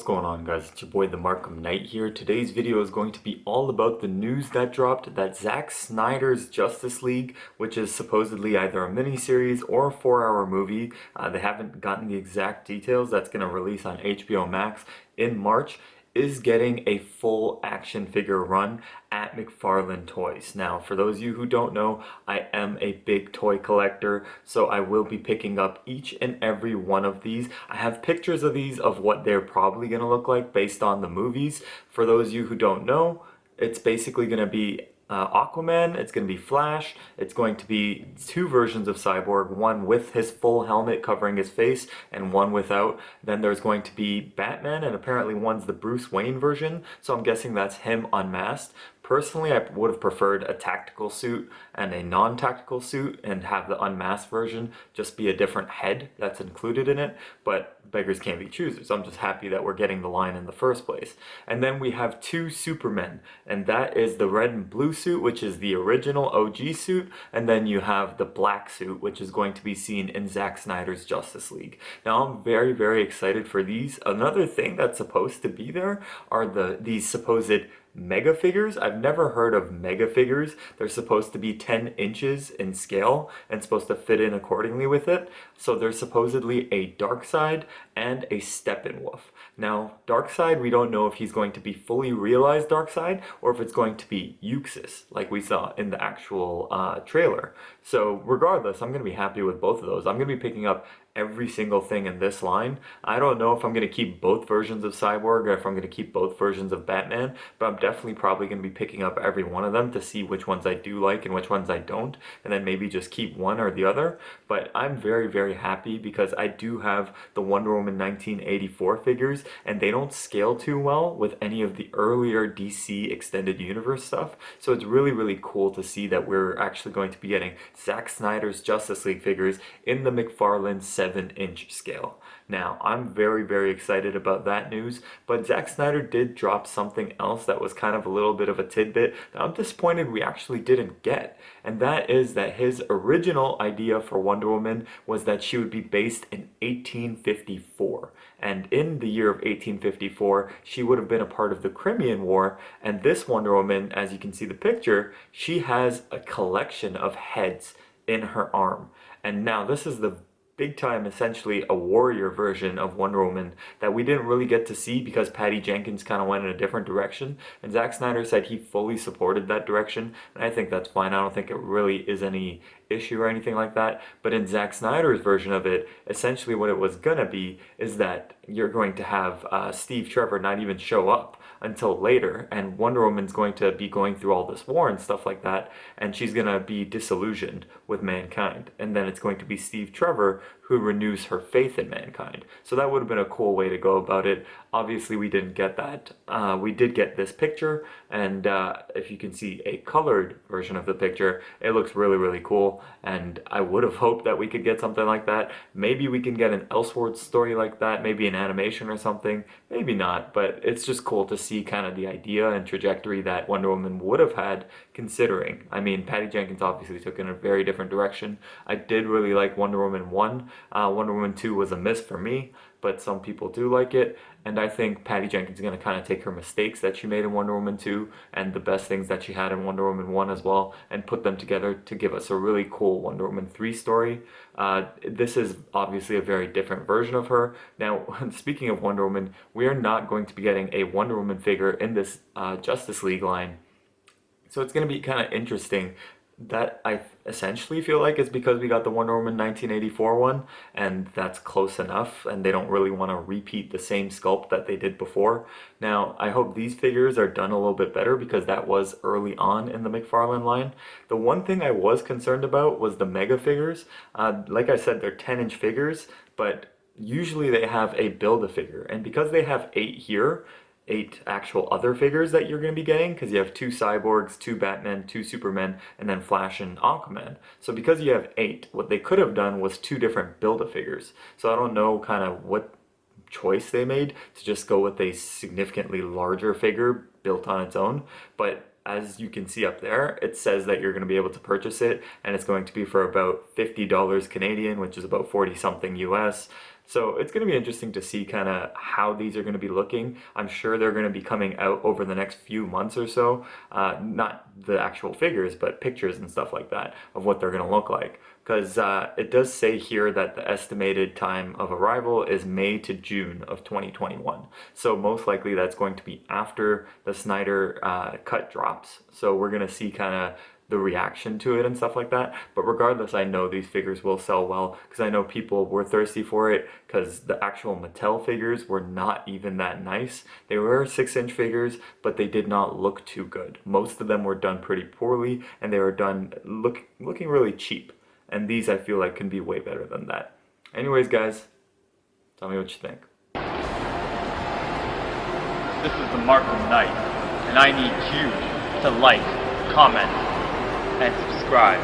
going on, guys? It's your boy the Markham Knight here. Today's video is going to be all about the news that dropped that Zack Snyder's Justice League, which is supposedly either a miniseries or a 4-hour movie, they haven't gotten the exact details, that's going to release on HBO Max in March, is getting a full action figure run at McFarlane Toys. Now, for those of you who don't know, I am a big toy collector, so I will be picking up each and every one of these. I have pictures of these of what they're probably going to look like based on the movies. For those of you who don't know, it's basically going to be Aquaman, it's going to be Flash, it's going to be two versions of Cyborg, one with his full helmet covering his face and one without. Then there's going to be Batman, and apparently one's the Bruce Wayne version, so I'm guessing that's him unmasked. Personally, I would have preferred a tactical suit and a non-tactical suit and have the unmasked version just be a different head that's included in it, but beggars can't be choosers. I'm just happy that we're getting the line in the first place. And then we have two Supermen, and that is the red and blue suit, which is the original OG suit, and then you have the black suit, which is going to be seen in Zack Snyder's Justice League. Now, I'm very, very excited for these. Another thing that's supposed to be there are these supposed mega figures. I've never heard of mega figures. They're supposed to be 10 inches in scale and supposed to fit in accordingly with it. So there's supposedly a Darkseid and a Steppenwolf. Now, Darkseid, we don't know if he's going to be fully realized Darkseid or if it's going to be Euxis, like we saw in the actual trailer. So regardless, I'm going to be happy with both of those. I'm going to be picking up every single thing in this line. I don't know if I'm going to keep both versions of Cyborg or if I'm going to keep both versions of Batman, but I'm definitely probably going to be picking up every one of them to see which ones I do like and which ones I don't, and then maybe just keep one or the other. But I'm very, very happy because I do have the Wonder Woman 1984 figures, and they don't scale too well with any of the earlier DC Extended Universe stuff. So it's really, really cool to see that we're actually going to be getting Zack Snyder's Justice League figures in the McFarlane 7-inch scale. Now, I'm very, very excited about that news, but Zack Snyder did drop something else that was kind of a little bit of a tidbit that I'm disappointed we actually didn't get, and that is that his original idea for Wonder Woman was that she would be based in 1854, and in the year of 1854, she would have been a part of the Crimean War, and this Wonder Woman, as you can see the picture, she has a collection of heads in her arm. And now this is the big time, essentially a warrior version of Wonder Woman that we didn't really get to see because Patty Jenkins kind of went in a different direction, and Zack Snyder said he fully supported that direction, and I think that's fine. I don't think it really is any issue or anything like that. But in Zack Snyder's version of it, essentially what it was gonna be is that you're going to have Steve Trevor not even show up until later, and Wonder Woman's going to be going through all this war and stuff like that, and she's gonna be disillusioned with mankind, and then it's going to be Steve Trevor who renews her faith in mankind. So that would have been a cool way to go about it. Obviously we didn't get that. We did get this picture, and if you can see a colored version of the picture, it looks really, really cool, and I would have hoped that we could get something like that. Maybe we can get an Elseworlds story like that, maybe an animation or something, maybe not, but it's just cool to see kind of the idea and trajectory that Wonder Woman would have had, considering. I mean, Patty Jenkins obviously took in a very different direction. I did really like Wonder Woman 1. Wonder Woman 2 was a miss for me, but some people do like it, and I think Patty Jenkins is going to kind of take her mistakes that she made in Wonder Woman 2 and the best things that she had in Wonder Woman 1 as well, and put them together to give us a really cool Wonder Woman 3 story. This is obviously a very different version of her. Now, speaking of Wonder Woman, we are not going to be getting a Wonder Woman figure in this Justice League line. So it's going to be kind of interesting. That I essentially feel like is because we got the Wonder Woman 1984 one, and that's close enough, and they don't really want to repeat the same sculpt that they did before. Now, I hope these figures are done a little bit better because that was early on in the McFarlane line. The one thing I was concerned about was the mega figures. Like I said, they're 10-inch figures, but usually they have a Build-A-Figure, and because they have 8 here, 8 actual other figures that you're going to be getting, because you have 2 Cyborgs, 2 Batmen, 2 Supermen, and then Flash and Aquaman. So because you have 8, what they could have done was 2 different Build-A-Figures. So I don't know kind of what choice they made to just go with a significantly larger figure built on its own, but as you can see up there, it says that you're going to be able to purchase it, and it's going to be for about $50 Canadian, which is about 40 something US. So it's going to be interesting to see kind of how these are going to be looking. I'm sure they're going to be coming out over the next few months or so. Not the actual figures, but pictures and stuff like that of what they're going to look like. Because it does say here that the estimated time of arrival is May to June of 2021. So most likely that's going to be after the Snyder cut drops. So we're going to see kind of the reaction to it and stuff like that. But regardless, I know these figures will sell well because I know people were thirsty for it because the actual Mattel figures were not even that nice. They were 6-inch figures, but they did not look too good. Most of them were done pretty poorly, and they were done looking really cheap. And these, I feel like, can be way better than that. Anyways, guys, tell me what you think. This is the Markham Knight, and I need you to like, comment, and subscribe.